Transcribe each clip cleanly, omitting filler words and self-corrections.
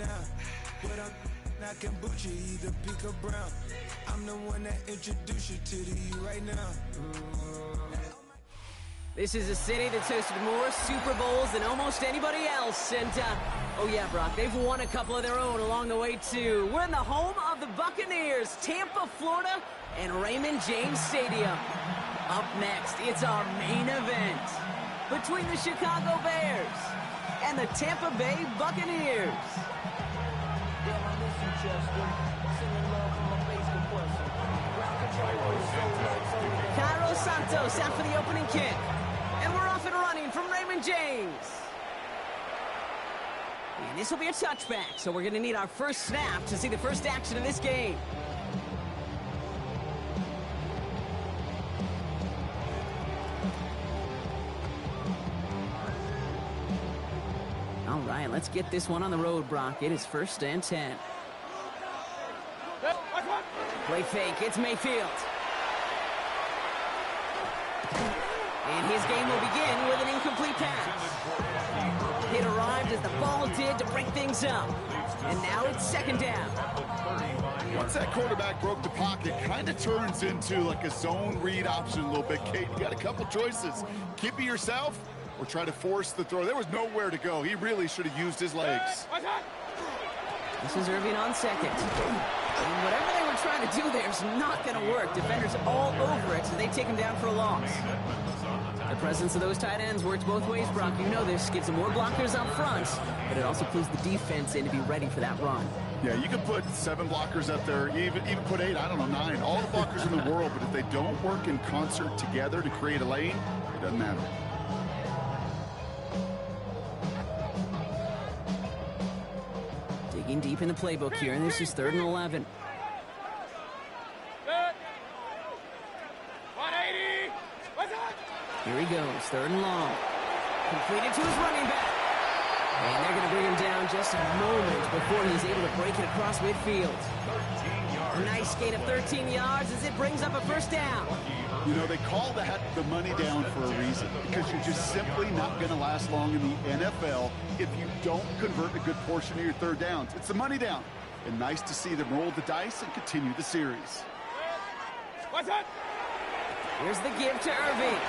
now. But I'm not kombucha, either pink or brown. I'm the one that introduced you to the you right now. This is a city that's hosted more Super Bowls than almost anybody else. And, oh yeah, Brock, they've won a couple of their own along the way, too. We're in the home of the Buccaneers, Tampa, Florida, and Raymond James Stadium. Up next, it's our main event between the Chicago Bears and the Tampa Bay Buccaneers. Cairo Santos out for the opening kick. And we're off and running from Raymond James. And this will be a touchback, so we're going to need our first snap to see the first action of this game. All right, let's get this one on the road, Brock. It is 1st and 10. Play fake, it's Mayfield. And his game will begin with an incomplete pass. It arrived as the ball did to break things up. And now it's 2nd down. Once that quarterback broke the pocket, kind of turns into like a zone read option a little bit. Kate, you got a couple choices. Keep it yourself or try to force the throw. There was nowhere to go. He really should have used his legs. This is Irving on 2nd. And whatever they were trying to do there is not going to work. Defenders all over it, so they take him down for a loss. The presence of those tight ends works both ways, Brock. You know this. Gives them more blockers up front, but it also pulls the defense in to be ready for that run. Yeah, you can put 7 blockers up there, even put 8, I don't know, 9. All the blockers in the world, but if they don't work in concert together to create a lane, it doesn't matter. Digging deep in the playbook here, and this is 3rd and 11. Here he goes, 3rd and long. Completed to his running back. And they're going to bring him down just a moment before he's able to break it across midfield. A nice gain of 13 yards as it brings up a 1st down. You know, they call that the money down for a reason, because you're just simply not going to last long in the NFL if you don't convert a good portion of your 3rd downs. It's the money down. And nice to see them roll the dice and continue the series. Here's the give to Irving.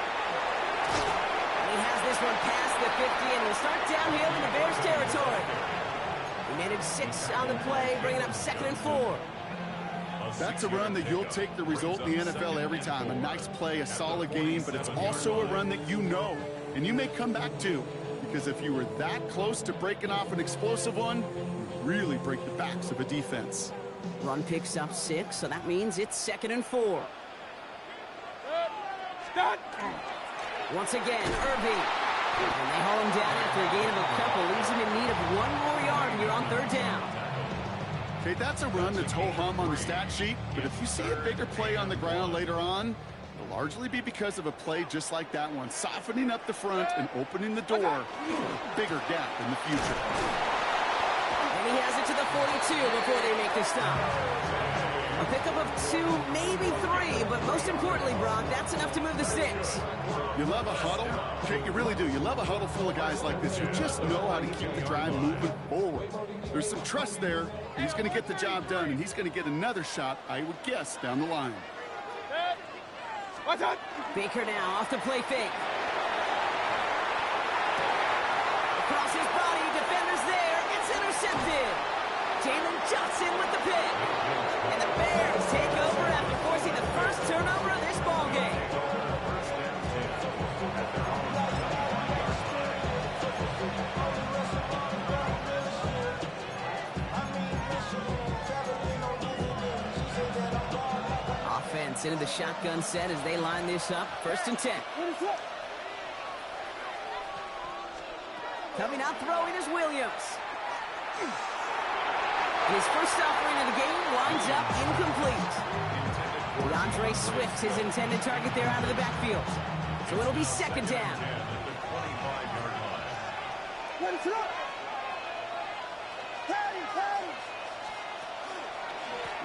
He has this one past the 50 and will start downhill in the Bears territory. He managed 6 on the play, bringing up 2nd and 4. That's a run that you'll take the result in the NFL every time. A nice play, a solid game, but it's also a run that you know, and you may come back to, because if you were that close to breaking off an explosive one, you really break the backs of a defense. Run picks up 6, so that means it's 2nd and 4. Once again, Irving. And they haul him down after a gain of a couple. Leaves him in need of 1 more yard here on 3rd down. Okay, that's a run that's ho-hum on the stat sheet, but if you see a bigger play on the ground later on, it'll largely be because of a play just like that one, softening up the front and opening the door for a bigger gap in the future. And he has it to the 42 before they make the stop. A pickup of 2, maybe 3, but most importantly, Brock, that's enough to move the sticks. You love a huddle? Okay, you really do. You love a huddle full of guys like this who just know how to keep the drive moving forward. There's some trust there. He's going to get the job done, and he's going to get another shot, I would guess, down the line. Baker now off the play fake. Across his body, defenders there. It's intercepted. Jalen Johnson with the pick. And the Bears take over after forcing the first turnover of this ball game. Offense into the shotgun set as they line this up. 1st and 10. Coming out throwing is Williams. His first offering of the game winds up incomplete. DeAndre Swift, his intended target there out of the backfield. So it'll be 2nd down.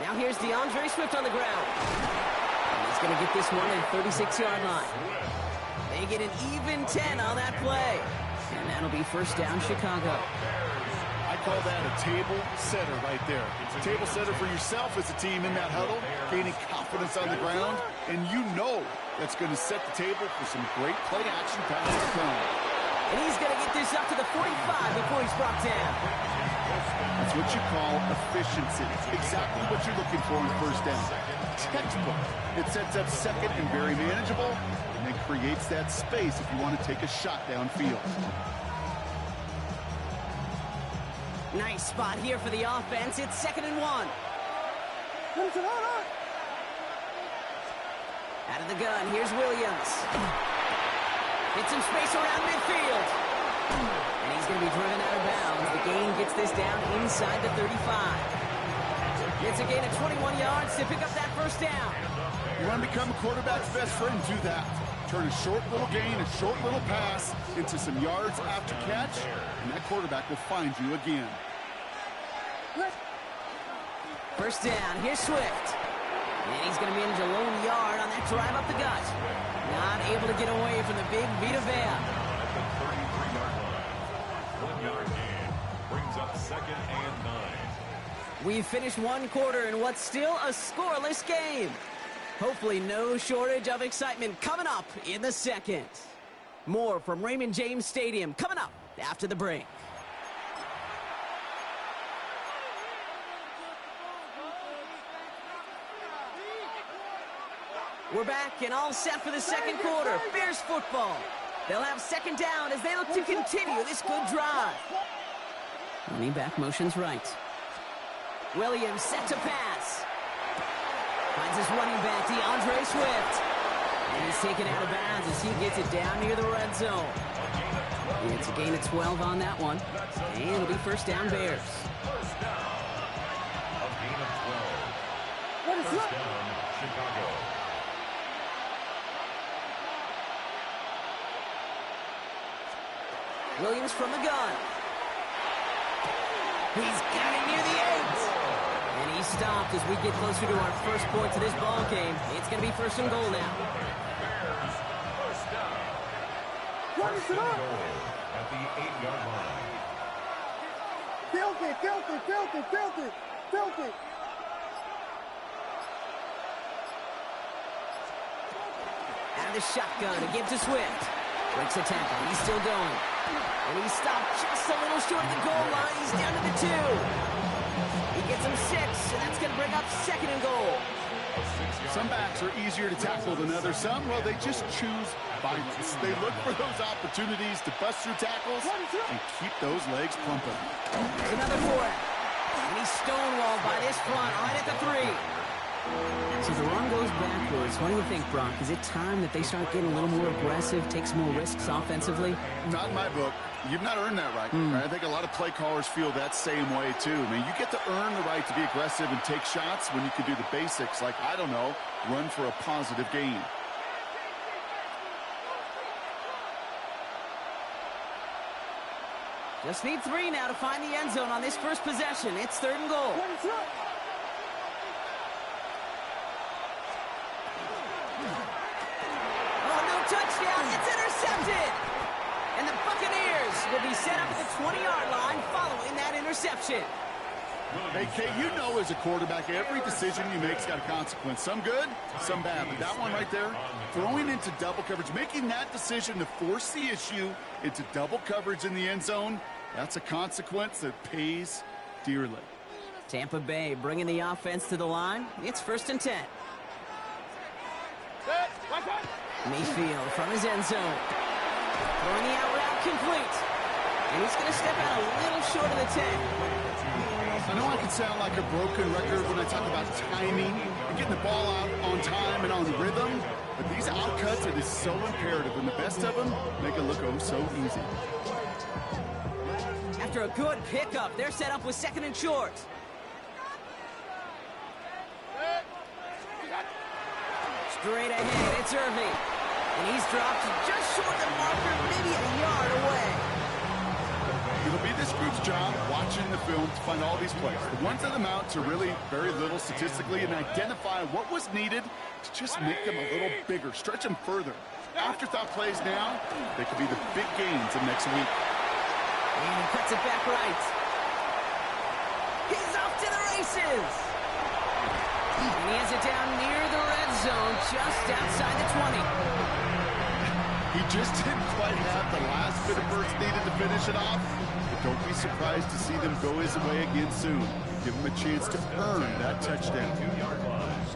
Now here's DeAndre Swift on the ground. And he's going to get this one at the 36-yard line. They get an even 10 on that play. And that'll be 1st down, Chicago. I call that a table setter right there. Table setter for yourself as a team in that huddle, gaining confidence on the ground, and you know that's going to set the table for some great play action passes to come. And he's going to get this up to the 45 before he's brought down. That's what you call efficiency. Exactly what you're looking for in first down. Textbook. It sets up second and very manageable, and then creates that space if you want to take a shot downfield. Nice spot here for the offense. It's 2nd and 1. Out of the gun, here's Williams. Gets some space around midfield. And he's going to be driven out of bounds. The gain gets this down inside the 35. It's a gain of 21 yards to pick up that first down. You want to become a quarterback's best friend, do that. Turn a short little gain, a short little pass into some yards after catch, and that quarterback will find you again. First down, here's Swift. And he's going to manage a lone yard on that drive up the gut. Not able to get away from the big Vita Vea. At the 33-yard line. 1 yard gain brings up 2nd and 9. We've finished one quarter in what's still a scoreless game. Hopefully no shortage of excitement coming up in the second. More from Raymond James Stadium coming up after the break. We're back and all set for the second quarter. Bears football. They'll have 2nd down as they look to continue this good drive. Running back motions right. Williams set to pass. Finds his running back, DeAndre Swift. And he's taken out of bounds as he gets it down near the red zone. And it's a gain of 12 on that one. And it'll be first down Bears. First down. A gain of 12. First down, Chicago. Williams from the gun. He's got it near the 8. And he's stopped as we get closer to our first point to this ball game. It's going to be 1st and goal now. Bears, first down. First and goal at the 8-yard line. Filthy. Out of the shotgun to give to Swift. Breaks the tackle. He's still going. And he's stopped just a little short of the goal line. He's down to the 2. He gets him 6, and that's going to bring up 2nd and goal. Some backs are easier to tackle than others. Some, well, they just choose violence. They look for those opportunities to bust through tackles and keep those legs pumping. There's another 4. And he's stonewalled by this front right at the 3. So the run goes backwards. What do you think, Brock? Is it time that they start getting a little more aggressive, take some more risks offensively? Not in my book. You've not earned that right. I think a lot of play callers feel that same way, too. I mean, you get to earn the right to be aggressive and take shots when you can do the basics, like, I don't know, run for a positive gain. Just need 3 now to find the end zone on this first possession. It's 3rd and goal. Touchdown, it's intercepted! And the Buccaneers will be set up at the 20-yard line following that interception. Hey, Kay, you know as a quarterback, every decision you make's got a consequence. Some good, some bad. But that one right there, throwing into double coverage, making that decision to force the issue into double coverage in the end zone, that's a consequence that pays dearly. Tampa Bay bringing the offense to the line. It's 1st and 10. Mayfield from his end zone. Throwing the out route complete. And he's going to step out a little short of the 10. I know I can sound like a broken record when I talk about timing and getting the ball out on time and on rhythm, but these out cuts, it is so imperative, and the best of them make it look oh so easy. After a good pickup, they're set up with 2nd and short. Straight ahead, it's Irving. And he's dropped just short of the marker, maybe a yard away. It'll be this group's job watching the film to find all these plays. The ones that amount to really very little statistically and identify what was needed to just make them a little bigger, stretch them further. Afterthought plays now, they could be the big gains of next week. And he cuts it back right. misses. And he has it down near the red zone, just outside the 20. He just didn't quite have the last bit of burst needed to finish it off. But don't be surprised to see them go his way again soon. Give him a chance to earn that touchdown. 2-yard line.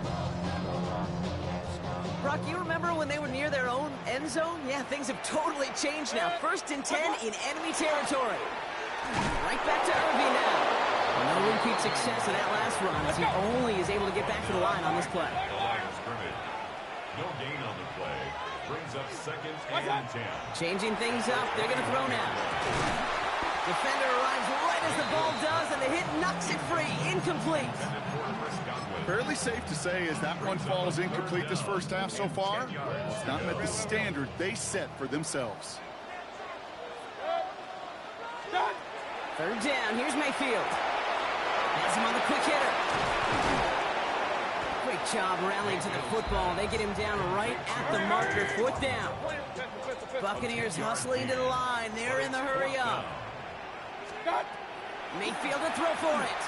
Brock, you remember when they were near their own end zone? Yeah, things have totally changed now. 1st and 10 in enemy territory. Right back to Irving now. No repeat success of that last run as he only is able to get back to the line on this play. The line of scrimmage. No gain on the play. Brings up 2nd and 10. Changing things up. They're going to throw now. Defender arrives right as the ball does, and the hit knocks it free. Incomplete. Fairly safe to say as that one falls incomplete this first half so far, it's not met the standard they set for themselves. 3rd down. Here's Mayfield. Has him on the quick hitter. Great job rallying to the football. They get him down right at the marker. 4th down. Buccaneers hustling to the line. They're in the hurry up. Mayfield to throw for it.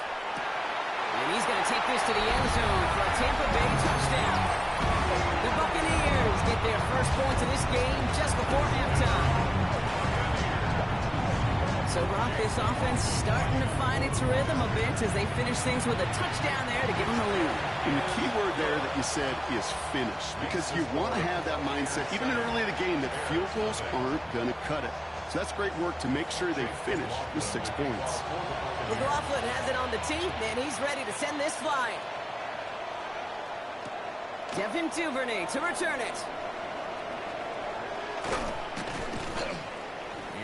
And he's going to take this to the end zone for a Tampa Bay touchdown. The Buccaneers get their first points of this game just before halftime. So, Brock, this offense starting to find its rhythm a bit as they finish things with a touchdown there to give them the lead. And the key word there that you said is finish, because you want to have that mindset, even early in the game, that field goals aren't going to cut it. So that's great work to make sure they finish with 6 points. McLaughlin has it on the tee, and he's ready to send this flying. Devin Duvernay to return it.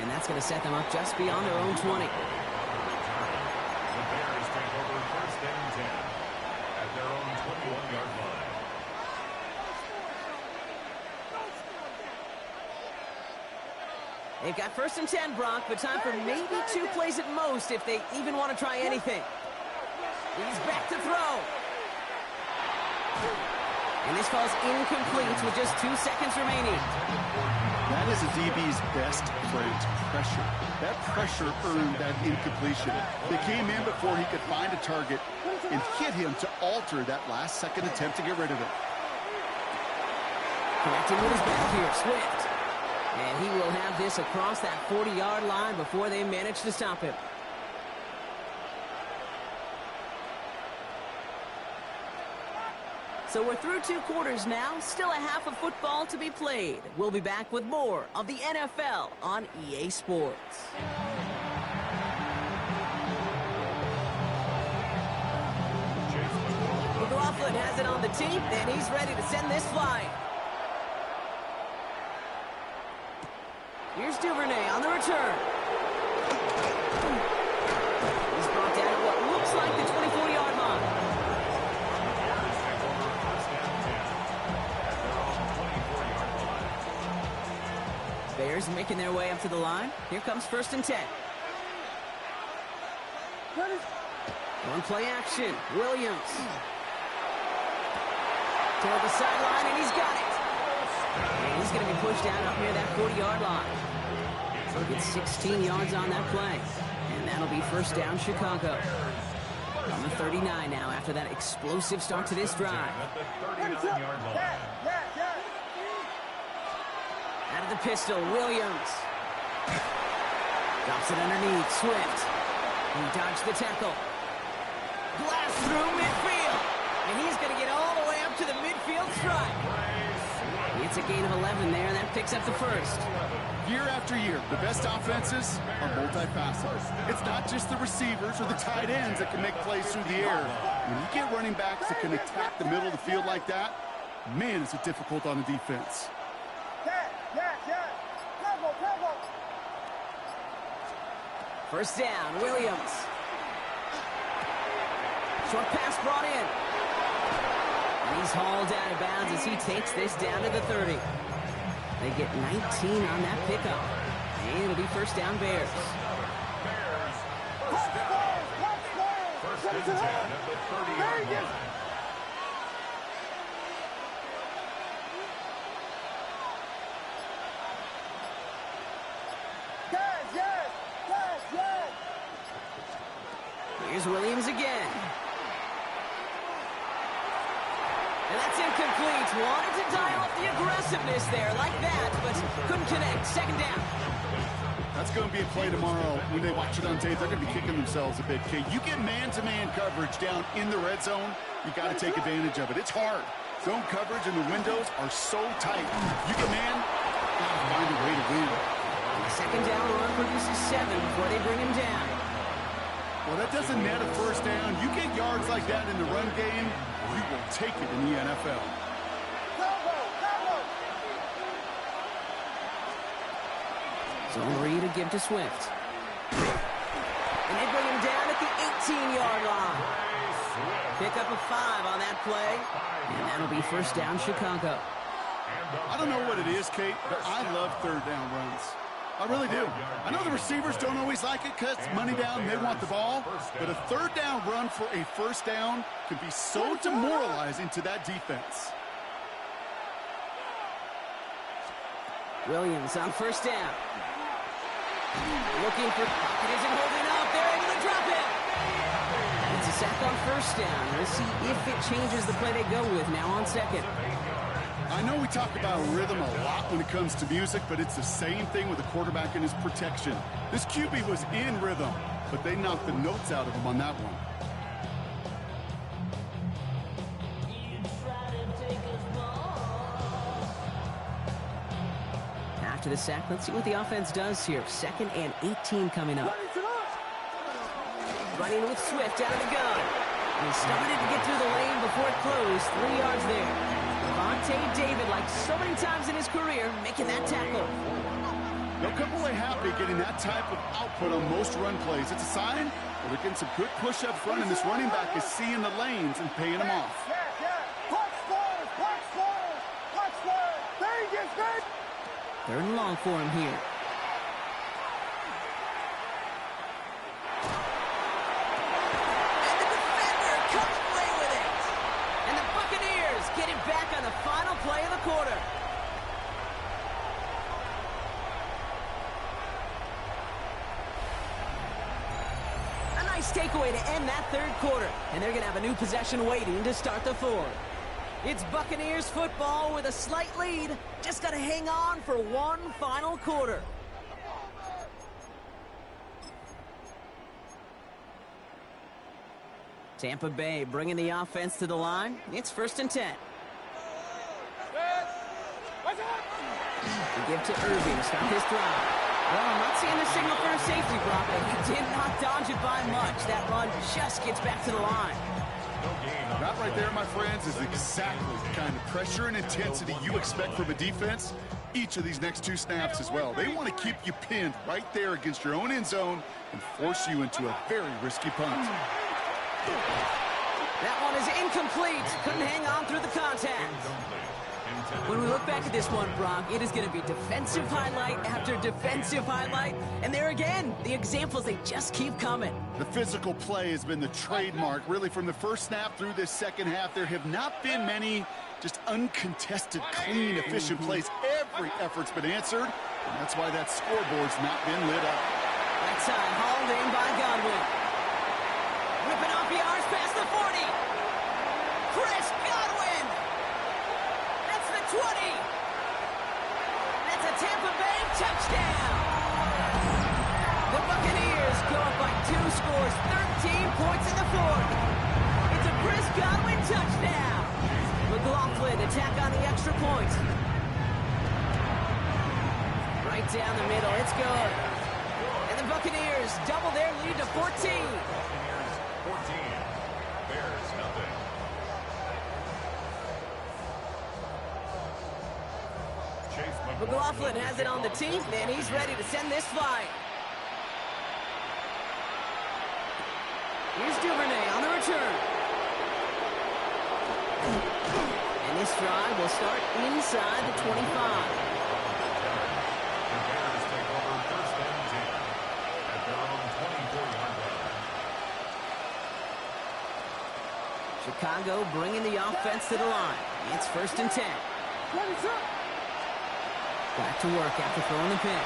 And that's going to set them up just beyond their own 20. The Bears take over 1st and 10 at their own 21-yard line. They've got 1st and 10, Brock, but time for maybe 2 plays at most if they even want to try anything. He's back to throw. And this falls incomplete with just 2 seconds remaining. That is a DB's best friend, pressure. That pressure earned that incompletion. They came in before he could find a target and hit him to alter that last-second attempt to get rid of it. Connecting with his back here, Swift. And he will have this across that 40-yard line before they manage to stop him. So we're through 2 quarters now. Still a half of football to be played. We'll be back with more of the NFL on EA Sports. McLaughlin has it on the tee, and he's ready to send this flying. Here's Duvernay on the return. He's brought down at what looks like the 24-yard line. Bears making their way up to the line. Here comes 1st and 10. One play action. Williams. Toward the sideline, and he's got it. And he's going to be pushed down up near that 40-yard line. He'll get 16 yards on that play. And that'll be 1st down Chicago. On the 39 now after that explosive start to this drive. Out of the pistol, Williams. Drops it underneath, Swift. He dodged the tackle. Blast through midfield. And he's going to get all the way up to the midfield stripe. It's a gain of 11 there, and that picks up the 1st. Year after year, the best offenses are multifaceted. It's not just the receivers or the tight ends that can make plays through the air. When you get running backs that can attack the middle of the field like that, man, is it difficult on the defense. First down, Williams. Short pass brought in. And he's hauled out of bounds as he takes this down to the 30. They get 19 on that pickup. And it'll be 1st down Bears. First and 10 at the 30-yard line. Here's Williams again. And that's incomplete. Wanted to dial up the aggressiveness there like that, but couldn't connect. Second down. That's going to be a play tomorrow. When they watch it on tape, they're going to be kicking themselves a bit, Kate. You get man-to-man coverage down in the red zone, you got to take advantage of it. It's hard. Zone coverage and the windows are so tight. You get man, got to find a way to win. Second down run produces 7 before they bring him down. Well, that doesn't net a first down. You get yards like that in the run game, you will take it in the NFL. Zone read to give to Swift. And they bring him down at the 18-yard line. Pick up a 5 on that play. And that'll be first down Chicago. I don't know what it is, Kate, but I love third down runs. I really do. I know the receivers don't always like it because it's money down, they want the ball. But a third down run for a first down can be so demoralizing to that defense. Williams on first down. Looking for Pocket isn't holding up. They're able to drop it. It's a sack on first down. Let's see if it changes the play they go with now on second. I know we talk about rhythm a lot when it comes to music, but it's the same thing with the quarterback and his protection. This QB was in rhythm, but they knocked the notes out of him on that one. After the sack, let's see what the offense does here. 2nd and 18 coming up. Running with Swift out of the gun. And he started to get through the lane before it closed. 3 yards there. Vontae David, like so many times in his career, making that tackle. They'll come away happy getting that type of output on most run plays. It's a sign that they're getting some good push up front, and this running back is seeing the lanes and paying them off. Third and long for him here. And the defender comes away with it. And the Buccaneers get it back on the final play of the quarter. A nice takeaway to end that third quarter. And they're going to have a new possession waiting to start the fourth. It's Buccaneers football with a slight lead. Just got to hang on for one final quarter. Tampa Bay bringing the offense to the line. It's 1st and 10. They give to Irving to start his drive. Well, I'm not seeing the signal for a safety block, but he did not dodge it by much. That run just gets back to the line. That right there, my friends, is exactly the kind of pressure and intensity you expect from a defense. Each of these next 2 snaps as well. They want to keep you pinned right there against your own end zone and force you into a very risky punt. That one is incomplete. Couldn't hang on through the contact. When we look back at this one, Brock, it is going to be defensive highlight after defensive highlight. And there again, the examples, they just keep coming. The physical play has been the trademark. Really, from the first snap through this second half, there have not been many just uncontested, clean, efficient plays. Every effort's been answered, and that's why that scoreboard's not been lit up. That side hauled in by Godwin. Ripping off yards past the 40. Chris Godwin! That's the 20! That's a Tampa Bay touchdown! The Buccaneers go up by 2 scores, 13 points in the fourth. It's a Chris Godwin touchdown! McLaughlin to tack on the extra point. Right down the middle, it's good. And the Buccaneers double their lead to 14. Buccaneers 14, Bears nothing. McLaughlin has it on the team, and he's ready to send this flying. Here's Duvernay on the return. And this drive will start inside the 25. The Bears take over 1st and 10 at their own 24-yard line. Chicago bringing the offense to the line. It's 1st and 10. Back to work after throwing the pick.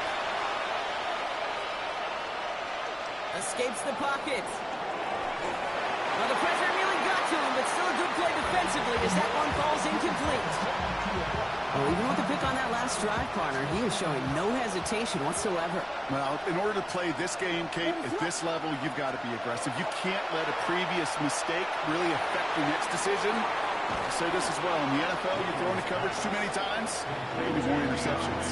Escapes the pocket. Well, the pressure nearly got to him, but still a good play defensively to as that one falls incomplete. Well, even with the pick on that last drive, partner, he is showing no hesitation whatsoever. Well, in order to play this game, Kate, at this level, you've got to be aggressive. You can't let a previous mistake really affect your next decision. I say this as well. In the NFL, you throw into coverage too many times, maybe more interceptions.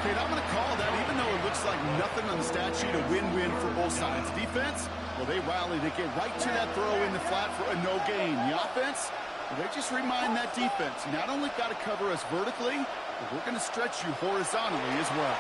Kate, I'm going to call that, even though it looks like nothing on the stat sheet, a win-win for both sides. Defense, well, they rally. They get right to that throw in the flat for a no gain. The offense, well, they just remind that defense, you not only got to cover us vertically, but we're going to stretch you horizontally as well.